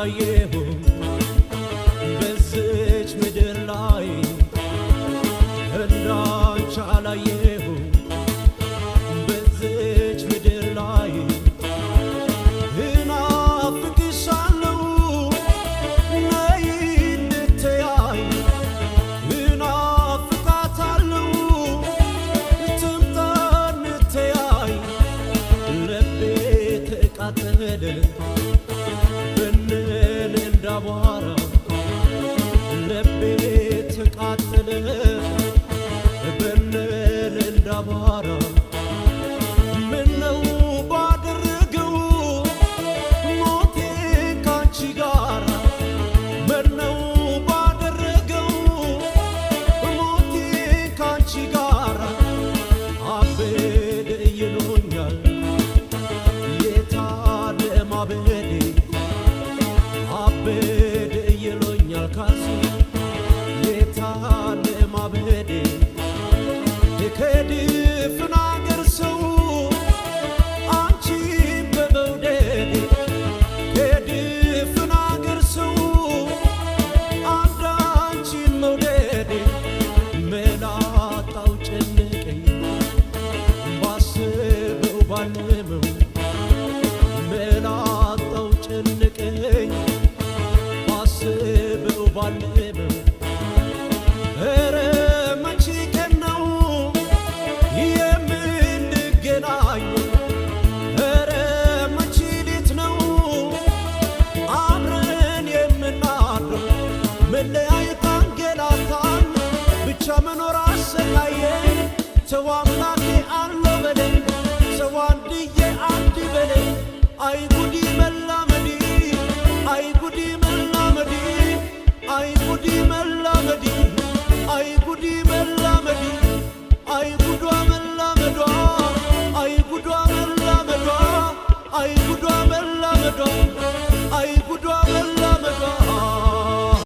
አላየሁም በዚች ምድር ላይ እንዳንቺ አላየሁም በዚች ምድር ላይ እናፍቅሻለሁ ነይ እንተያይ እናፍቃታለሁ ትምጣ እንተያይ ልቤ ተቃጠለ ብንን እንዳቧራ ልቤ ተቃጠለ ብንን እንዳቧራ ምነው ባደረገው ሞቴ ካንቺ ጋር ምነው ባደረገው ሞቴ ካንቺ ጋር አበደ ይሉኛል የታደም አበደ አበደ ይሉኛል ካንቺ የታደም አበደ ከድፍን አገር ሰው አንቺን በመውደድ ከድፍን አገር ሰው አንድ አንቺን መውደድ መላጣው ጨነቀኝ ባስበው ባልመው መላጣው ጨነቀኝ ባስበው ባልመው